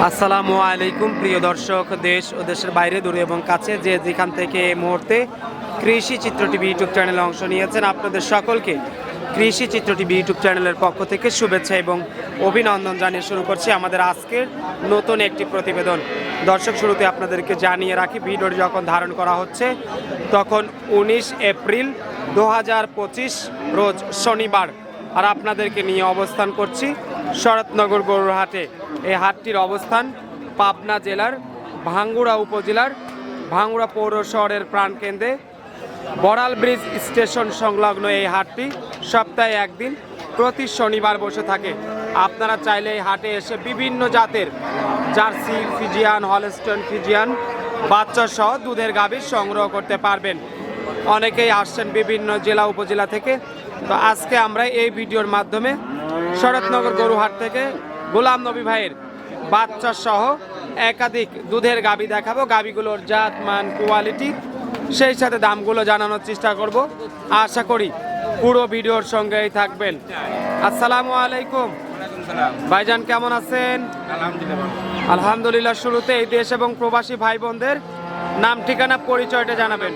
আসসালামু আলাইকুম প্রিয় দর্শক, দেশ ও দেশের বাইরে দূরে এবং কাছে যে যেখান থেকে এই মুহূর্তে কৃষি চিত্র টিভি ইউটিউব চ্যানেলে অংশ নিয়েছেন, আপনাদের সকলকে কৃষি চিত্র টিভি ইউটিউব চ্যানেলের পক্ষ থেকে শুভেচ্ছা এবং অভিনন্দন জানিয়ে শুরু করছি আমাদের আজকের নতুন একটি প্রতিবেদন। দর্শক, শুরুতে আপনাদেরকে জানিয়ে রাখি, ভিডিওটি যখন ধারণ করা হচ্ছে তখন 19 এপ্রিল 2025 রোজ শনিবার, আর আপনাদেরকে নিয়ে অবস্থান করছি শরৎনগর গরুর হাটে। এই হাটটির অবস্থান পাবনা জেলার ভাঙ্গুড়া উপজেলার ভাঙ্গুড়া পৌর শহরের প্রাণকেন্দ্রে বড়াল ব্রিজ স্টেশন সংলগ্ন এই হাটটি সপ্তাহে একদিন প্রতি শনিবার বসে থাকে। আপনারা চাইলে এই হাটে এসে বিভিন্ন জাতের জার্সি, ফিজিয়ান, হলস্টাইন ফিজিয়ান বাচ্চা সহ দুধের গাভী সংগ্রহ করতে পারবেন। অনেকেই আসছেন বিভিন্ন জেলা উপজেলা থেকে। তো আজকে আমরা এই ভিডিওর মাধ্যমে শরৎনগর গরুহাট থেকে গোলাম নবী ভাইয়ের বাচ্চা সহ একাধিক দুধের গাভী দেখাবো। গাভীগুলোর জাত, মান, কোয়ালিটি, সেই সাথে দামগুলো জানানোর চেষ্টা করব। আশা করি পুরো ভিডিওর সঙ্গেই থাকবেন। আসসালামু আলাইকুম ভাইজান, কেমন আছেন? আলহামদুলিল্লাহ। শুরুতে এই দেশ এবং প্রবাসী ভাই বোনদের নাম, ঠিকানা, পরিচয়টা জানাবেন।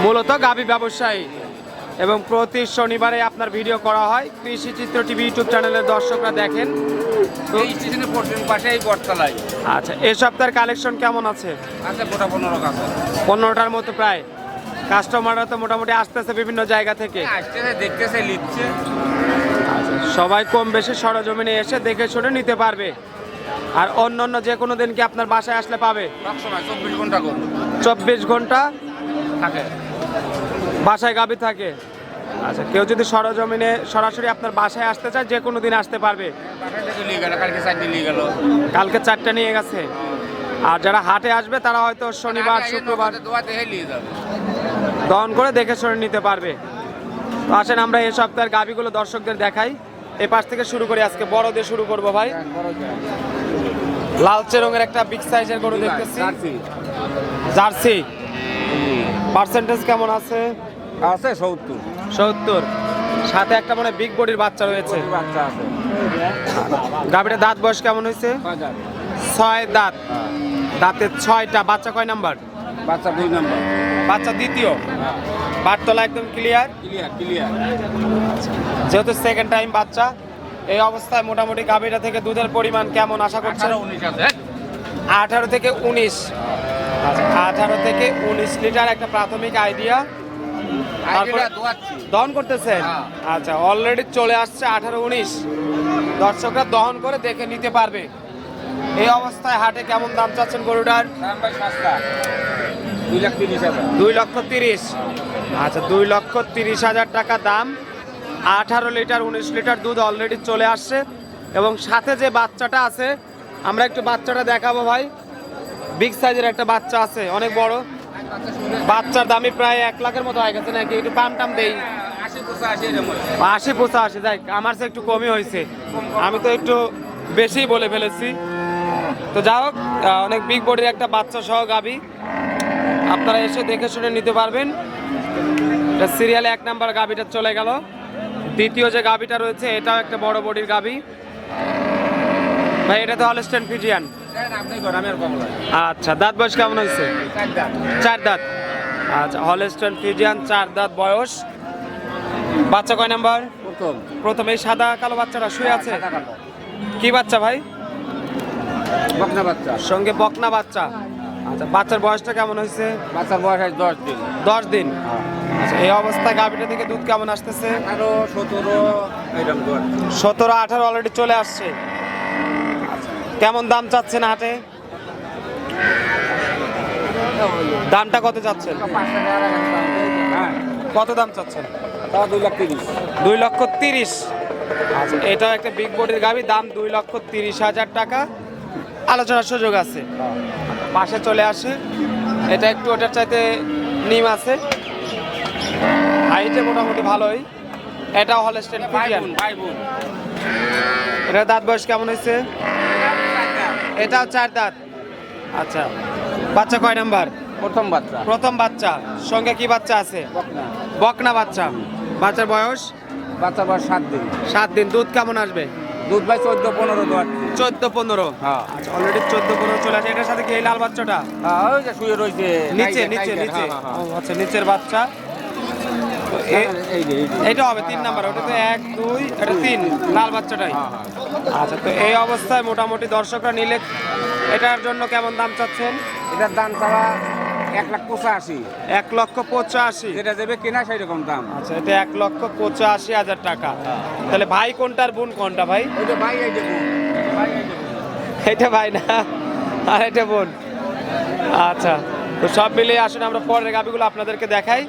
মূলত গাভী ব্যবসায়ী এবং প্রতি শনিবারে আপনার ভিডিও করা হয়। কৃষি চিত্র টিভি ইউটিউব চ্যানেলের দর্শকরা দেখেন। আচ্ছা, এই সপ্তাহের কালেকশন কেমন আছে? 15টার মতো প্রায়। কাস্টমাররা তো মোটামুটি আসতেছে বিভিন্ন জায়গা থেকে, দেখতেছে, লিখছে। সবাই কম বেশি সরজমিনে এসে দেখে শুনে নিতে পারবে। আর অন্য যে কোনো দিন কি আপনার বাসায় আসলে পাবে? 24 ঘন্টা 24 ঘন্টা থাকে বাসায় গাভী থাকে। আচ্ছা, কেউ যদি সরজমিনে সরাসরি আপনার বাসায় আসতে চায় যে কোনো দিন আসতে পারবে। কালকে 4টা নিয়ে গেছে। আর যারা হাটে আসবে তারা হয়তো শনিবার, শুক্রবার দহন করে দেখে শুনে নিতে পারবে। তো আসেন আমরা এই সপ্তাহের গাভীগুলো দর্শকদের দেখাই। এই পাশ থেকে শুরু করি, আজকে বড় দিয়ে শুরু করবো ভাই। লালচে রঙের একটা বিগ সাইজের গরু দেখতেছি, জার্সি। পার্সেন্টেজ কেমন আছে? 70। সাথে একটা মনে বিগ বডির বাচ্চা রয়েছে। গাভীর দাঁত বয়স কেমন হয়েছে? 6 দাঁত। দাঁতে 6টা। বাচ্চা কয় নাম্বার? বাচ্চা 2 নাম্বার। বাচ্চা দ্বিতীয়। বাটতলা একদম ক্লিয়ার। যেহেতু সেকেন্ড টাইম বাচ্চা, এই অবস্থায় মোটামুটি গাভীটা থেকে দুধের পরিমাণ কেমন আশা করছেন? 18 থেকে 19। 18 থেকে 19 লিটার একটা প্রাথমিক আইডিয়া। দহন করতেছেন? আচ্ছা, অলরেডি চলে আসছে 18-19। দর্শকরা দহন করে দেখে নিতে পারবে। এই অবস্থায় হাটে কেমন দাম চাচ্ছেন গরুটার? 2,30,000। আচ্ছা, 2,30,000 টাকা দাম। 18 লিটার 19 লিটার দুধ অলরেডি চলে আসছে। এবং সাথে যে বাচ্চাটা আছে, আমরা একটু বাচ্চাটা দেখাবো ভাই। বিগ সাইজের একটা বাচ্চা আছে, অনেক বড়। বাচ্চার দামই প্রায় 1 লাখের মতো হয়ে গেছে নাকি? একটু টাম দেই। 80-85। যাই, আমার সে একটু কমই হয়েছে, আমি তো একটু বেশি বলে ফেলেছি। তো যা হোক, অনেক বিগ বডির একটা বাচ্চা সহ গাভী, আপনারা এসে দেখে শুনে নিতে পারবেন। এটা সিরিয়ালে 1 নাম্বার গাভীটা চলে গেল। দ্বিতীয় যে গাভীটা রয়েছে এটাও একটা বড় বডির গাভী ভাই। এটা তো হলস্টাইন ফিজিয়ান। আচ্ছা, দাঁত বয়স কেমন হয়েছে? 4 দাঁত। আচ্ছা, হলস্টাইন ফিজিয়ান, 4 দাঁত বয়স। বাচ্চা কয় নাম্বার? প্রথম। এই সাদা কালো বাচ্চাটা শুয়ে আছে, কি বাচ্চা ভাই? বকনা বাচ্চা। সঙ্গে বকনা বাচ্চা। আচ্ছা, বাচ্চার বয়সটা কেমন হয়েছে? বাচ্চার বয়স 10 দিন। 10 দিন। আচ্ছা, এই অবস্থায় গাভীটা থেকে দুধ কেমন আসতেছে? 17-18 অলরেডি চলে আসছে। কেমন দাম চাচ্ছেন হাটে? দামটা কত চাচ্ছেন? কত দাম চাচ্ছেন? 2,30,000। আচ্ছা, এটা একটা বিগ বডির গাভী, দাম 2,30,000 টাকা। আলোচনার সুযোগ আছে। পাশে চলে আসে, এটা একটু ওটার চাইতে নিম আছে, হাইটে মোটামুটি ভালোই। এটাও হলস্টাইন ফিজিয়ান। এটা দাঁত বয়স কেমন হয়েছে? এটাও 4 দাঁত। আচ্ছা, বাচ্চা কয় নাম্বার? প্রথম বাচ্চা। সঙ্গে কি বাচ্চা আছে? বকনা বাচ্চা। বাচ্চার বয়স? 7 দিন। 7 দিন। দুধ কেমন আসবে? দুধ ভাই 14-15 দোয়াচ্ছি। 14-15। হ্যাঁ আচ্ছা অলরেডি 14-15 চলে আসে। এটার সাথে কি এই লাল বাচ্চাটা হ্যাঁ, ওই যে শুয়ে রয়েছে নিচে টাইগার, নিচে টাইগার, নিচে? হ্যাঁ, হ্যাঁ, ও আচ্ছা নিচের বাচ্চা। হ্যাঁ। এই যে এটা হবে 3 নাম্বার, ওটা তো 1 2 এটা 3 লাল বাচ্চাটাই। হ্যাঁ, হ্যাঁ। আচ্ছা তো এই অবস্থায় মোটামুটি দর্শকরা নিলে এটার জন্য কেমন দাম চাচ্ছেন? এটার দাম চাওয়া 1,85,000। 1,85,000। যেটা দেবে কিনা সেই রকম দাম। আচ্ছা এটা 1,85,000 টাকা। তাহলে ভাই কোনটার বোন কোনটা ভাই? ওই যে ভাই এই যে বোন, ভাই এই যে বোন। এটা ভাই না আর এটা বোন। আচ্ছা তো সব মিলিয়ে আসুন আমরা পরের গাবিগুলো আপনাদেরকে দেখাই।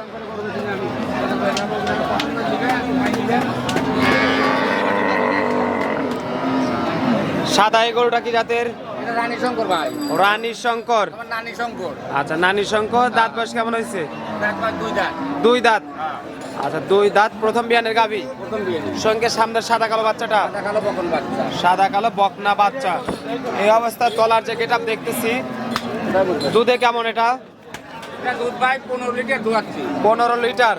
সাদা এই গরুটা কি জাতের? এটা রানী শঙ্কর ভাই, রানী শঙ্কর। আমার নানী শঙ্কর। আচ্ছা নানী শঙ্কর। দাঁত বয়স কেমন হয়েছে? একবার 2 দাঁত। 2 দাঁত। হ্যাঁ, আচ্ছা 2 দাঁত, প্রথম বিয়ানের গাবি। প্রথম বিয়ে। সঙ্গে সামনের সাদা কালো বাচ্চাটা, সাদা কালো বকন বাচ্চা। সাদা কালো বকনা বাচ্চা। এই অবস্থায় তলার যে গেটআপ দেখতেছি, দুধে কেমন এটা? এটা দুধ ভাই 15 লিটার দোয়াচ্ছি। 15 লিটার।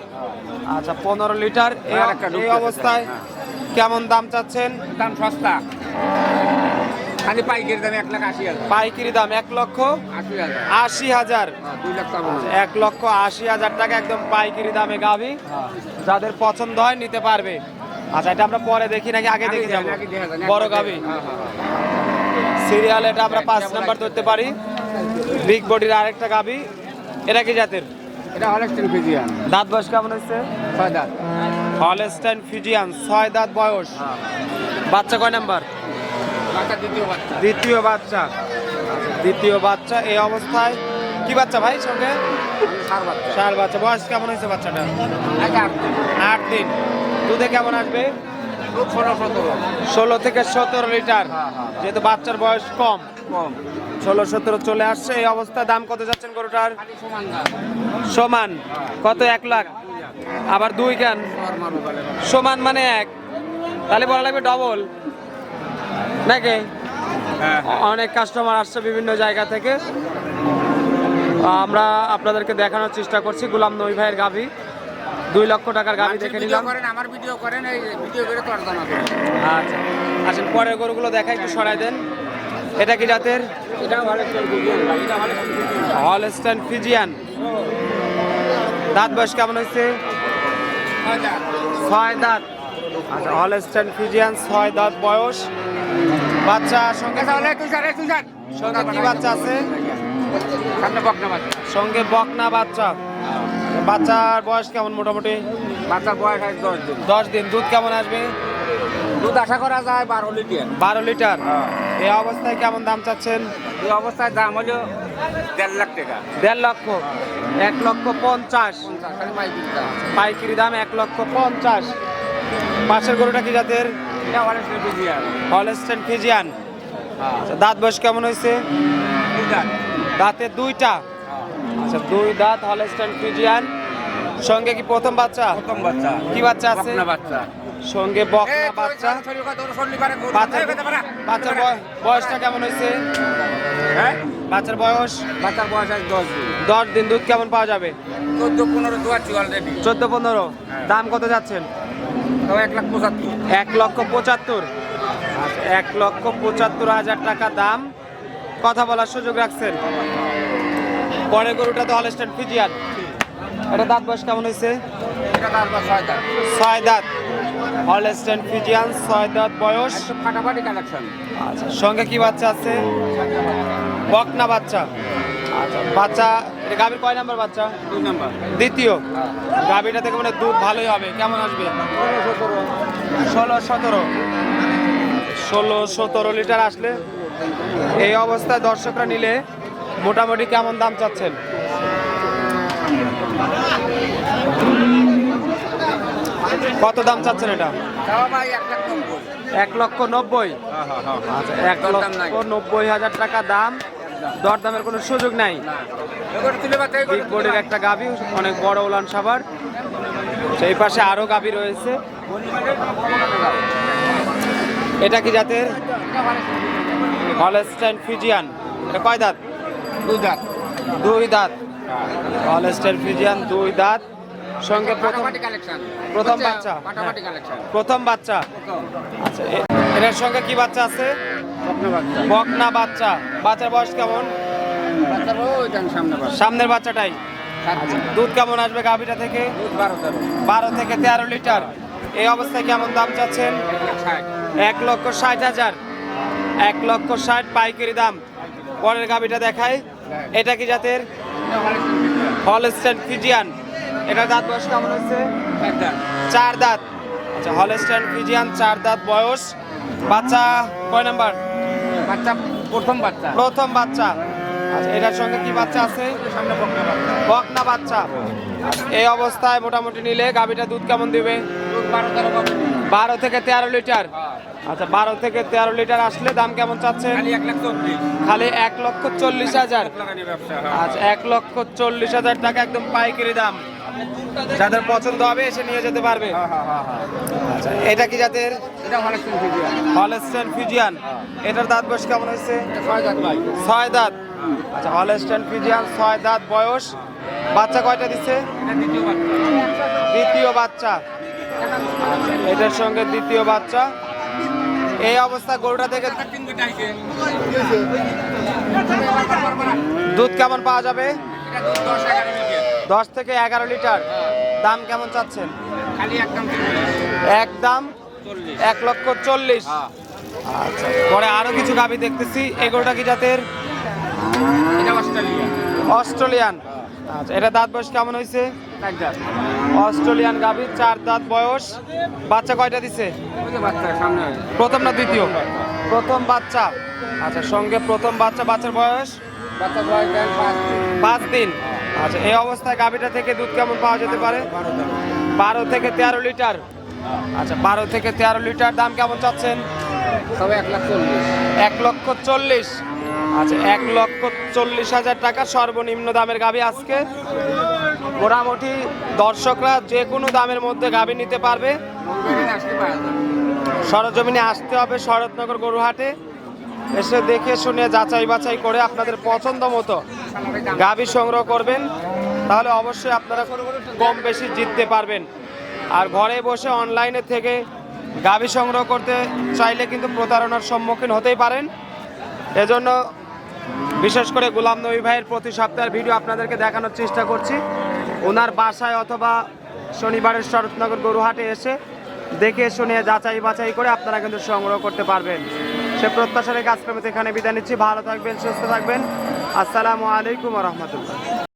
আচ্ছা 15 লিটার। আর একটা এই ঢুকতেছে, অবস্থায় হ্যাঁ। কেমন দাম চাচ্ছেন? দাম সস্তা, খালি পাইকারি দাম 1,80,000। পাইকারি দাম 1,80,000। 2 লাখ টাকা। 1,80,000 টাকা একদম পাইকারি দামে গাভি। যাদের পছন্দ হয় নিতে পারবে। আচ্ছা এটা আমরা পরে দেখি নাকি আগে দেখি যাবো? বড় গাভি সিরিয়াল, এটা আমরা 5 নাম্বার ধরতে পারি। বিগ বডির আরেকটা গাভি। এটা কি জাতের? এটা হলস্টাইন ফ্রিজিয়ান। দাঁত বয়স কেমন হচ্ছে? 6 দাঁত। হলস্টাইন ফ্রিজিয়ান 6 দাঁত বয়স। বাচ্চা কয় নাম্বার? বাচ্চা দ্বিতীয় বাচ্চা। দ্বিতীয় বাচ্চা। দ্বিতীয় বাচ্চা। এই অবস্থায় কি বাচ্চা ভাই সঙ্গে? সার বাচ্চা। ষাঁড় বাচ্চা। বয়স কেমন হয়েছে বাচ্চাটা? এটা 8 দিন। 8 দিন। দুধে কেমন আসবে? দুধ 16-17। 16 থেকে 17 লিটার। হ্যাঁ, হ্যাঁ। যেহেতু বাচ্চার বয়স কম, কম। 16-17 চলে আসছে। এই অবস্থায় দাম কত যাচ্ছেন গরুটার? খালি সমান দাম। সমান কত? 1 লাখ। আবার 2 কেন? নরমাল বলে। সমান মানে 1, তাহলে বলা লাগবে ডবল নাকি? হ্যাঁ। অনেক কাস্টমার আসছে বিভিন্ন জায়গা থেকে। আমরা আপনাদেরকে দেখানোর চেষ্টা করছি গোলাম নবী ভাইয়ের গাভি। 2 লক্ষ টাকার গাভি দেখে ভিডিও নিলাম। করেন, আমার ভিডিও করেন, এই ভিডিও করে তোর দাম আছে। আচ্ছা আসেন পরের গরুগুলো দেখা, একটু সরাই দেন। এটা কি জাতের? এটা হলস্টাইন ফ্রিজিয়ান ভাই, এটা হলস্টাইন ফ্রিজিয়ান। Holstein Friesian. দাঁত বয়স কেমন হয়েছে? 6 দাঁত। 6 দাঁত। আচ্ছা হলস্টাইন ফ্রিজিয়ান 6 দাঁত বয়স। বাচ্চা সঙ্গে তাহলে তুই স্যার সঙ্গে কি বাচ্চা আছে? সামনে বকনা বাচ্চা। সঙ্গে বকনা বাচ্চা। বাচ্চার বয়স কেমন মোটামুটি? বাচ্চার বয়স আছে 10 দিন। 10 দিন। দুধ কেমন আসবে? দুধ আশা করা যায় 12 লিটার। 12 লিটার। এই অবস্থায় কেমন দাম চাচ্ছেন? এই অবস্থায় দাম হলো 1.5 লাখ টাকা। 1.5 লক্ষ। 1,50,000। খালি পাইকারি দাম। পাইকারি দাম 1,50,000। পাশের গরুটা কি জাতের? এটা হলস্টাইন ফ্রিজিয়ান। Holstein Friesian. আচ্ছা দাঁত বয়স কেমন হয়েছে? 2 দাঁত। দাঁতে 2টা। আচ্ছা 2 দাঁত হলস্টাইন ফ্রিজিয়ান। সঙ্গে কি প্রথম বাচ্চা? প্রথম বাচ্চা। কি বাচ্চা আছে? বকনা বাচ্চা। সঙ্গে বকনা বাচ্চা। বাচ্চার বয়সটা কেমন হয়েছে? হ্যাঁ? বাচ্চার বয়স? বাচ্চার বয়স আছে 10 দিন। 10 দিন। দুধ কেমন পাওয়া যাবে? 14-15 দোয়াচ্ছি অলরেডি। 14-15। হ্যাঁ। দাম কত যাচ্ছেন? তো 1,75,000। 1,75,000। আচ্ছা 1,75,000 টাকা দাম। কথা বলার সুযোগ রাখছেন। পরের গরুটা তো হলস্টাইন ফ্রিজিয়ান। এটা দাঁত বয়স কেমন হয়েছে? এটা তারপর 6 দাঁত। 6 দাঁত। হলস্টাইন ফ্রিজিয়ান 6 দাঁত বয়স। একদম ফাটাফাটি কালেকশন। আচ্ছা সঙ্গে কি বাচ্চা আছে? বকনা বাচ্চা। আচ্ছা বাচ্চা এটা গাভীর কয় নাম্বার বাচ্চা? 2 নাম্বার। দ্বিতীয়। গাভীটা থেকে মানে দুধ ভালোই হবে। কেমন আসবে? 16-17। 16-17 লিটার আসলে। এই অবস্থায় দর্শকরা নিলে মোটামুটি কেমন দাম চাচ্ছেন? কত দাম চাচ্ছেন এটা? তাও ভাই 1,90,000। 1,90,000। আচ্ছা 1,90,000 টাকা দাম। দরদামের কোনো সুযোগ নাই। এগুলো তুলে বাচ্চা এগুলো বিগ বডির একটা গাভী, অনেক বড় উলান সাবার। সেই পাশে আরো গাভী রয়েছে। এটা কি জাতের? Holstein Friesian. এটা কয় দাঁত? 2 দাঁত। 2 দাঁত। হলস্টাইন ফ্রিজিয়ান 2 দাঁত। সঙ্গে প্রথম ফাটাফাটি কালেকশন। প্রথম বাচ্চা। ফাটাফাটি কালেকশন। প্রথম বাচ্চা। আচ্ছা এটার সঙ্গে কি বাচ্চা আছে? স্বপ্ন বাচ্চা। বকনা বাচ্চা। বাচ্চার বয়স কেমন? বাচ্চার ওই দেন সামনে বাচ্চা। সামনের বাচ্চাটাই। 7 দিন। দুধ কেমন আসবে গাভীটা থেকে? দুধ 12-13। 12 থেকে 13 লিটার। এই অবস্থায় কেমন দাম চাচ্ছেন? 1,60,000। 1,60,000 পাইকারি দাম। পরের গাভীটা দেখাই। এটা কি জাতের? Holstein Friesian. এটা দাঁত বয়স কেমন হয়েছে? 4 দাঁত। আচ্ছা হলস্টাইন ফ্রিজিয়ান 4 দাঁত বয়স। বাচ্চা কয় নাম্বার? বাচ্চা প্রথম বাচ্চা। প্রথম বাচ্চা। আচ্ছা এটার সঙ্গে কি বাচ্চা আছে? সামনে বকনা বাচ্চা। বকনা বাচ্চা। এই অবস্থায় মোটামুটি নিলে গাভীটা দুধ কেমন দিবে? দুধ 12-13 পাবে। 12 থেকে 13 লিটার। আচ্ছা 12 থেকে 13 লিটার আসলে দাম কেমন চাচ্ছেন? খালি 1,40,000। খালি 1,40,000। লাগানি ব্যবসা। আচ্ছা 1,40,000 টাকা একদম পাইকারি দাম। যাদের পছন্দ হবে এসে নিয়ে যেতে পারবে। আচ্ছা এটা কি জাতের? এটা হলস্টাইন ফ্রিজিয়ান। Holstein Friesian. এটার দাঁত বয়স কেমন হয়েছে? 6 দাঁত ভাই। 6 দাঁত। আচ্ছা হলস্টাইন ফ্রিজিয়ান 6 দাঁত বয়স। বাচ্চা কয়টা দিচ্ছে? এটা দ্বিতীয় বাচ্চা। দ্বিতীয় বাচ্চা। আচ্ছা, এটার সঙ্গে দ্বিতীয় বাচ্চা। এই অবস্থা গরুটা থেকে দুধ কেমন পাওয়া যাবে? এটা দুধ 10-11 লিটার। 10 থেকে 11 লিটার। দাম কেমন চাচ্ছেন? খালি একদম একদম 40। 1,40,000। আচ্ছা পরে আরো কিছু গাভী দেখতেছি। এই গরুটা কি জাতের? এটা অস্ট্রেলিয়া। অস্ট্রেলিয়ান। আচ্ছা এটা দাঁত বয়স কেমন হয়েছে? 4 দাঁত। অস্ট্রেলিয়ান গাভী 4 দাঁত বয়স। বাচ্চা কয়টা দিছে? ওই যে বাচ্চা সামনে। প্রথম না দ্বিতীয়? প্রথম বাচ্চা। আচ্ছা সঙ্গে প্রথম বাচ্চা। বাচ্চার বয়স বাচ্চা বয়স দেন 5 দিন। 5 দিন। আচ্ছা এই অবস্থায় গাভীটা থেকে দুধ কেমন পাওয়া যেতে পারে? 12 থেকে 13 লিটার। আচ্ছা 12 থেকে 13 লিটার। দাম কেমন চাচ্ছেন? সবে 1,40,000। 1,40,000। আচ্ছা 1,40,000 টাকা সর্বনিম্ন দামের গাভী আজকে। মোটামুটি দর্শকরা যে কোনো দামের মধ্যে গাভী নিতে পারবে। আসতে পারে না। সরজমিনে আসতে হবে শরৎনগর গরুহাটে। এসে দেখে শুনে যাচাই বাছাই করে আপনাদের পছন্দ মতো গাভী সংগ্রহ করবেন। তাহলে অবশ্যই আপনারা কম বেশি জিততে পারবেন। আর ঘরে বসে অনলাইনে থেকে গাভী সংগ্রহ করতে চাইলে কিন্তু প্রতারণার সম্মুখীন হতেই পারেন। এজন্য বিশেষ করে গোলাম নবী ভাইয়ের প্রতি সপ্তাহের ভিডিও আপনাদেরকে দেখানোর চেষ্টা করছি। ওনার বাসায় অথবা শনিবারের শরৎনগর গরুহাটে এসে দেখে শুনে যাচাই বাছাই করে আপনারা কিন্তু সংগ্রহ করতে পারবেন। সে প্রত্যাশা রেখে আজকে আমি এখানে বিদায় নিচ্ছি। ভালো থাকবেন, সুস্থ থাকবেন। আসসালামু আলাইকুম ওয়া রাহমাতুল্লাহ।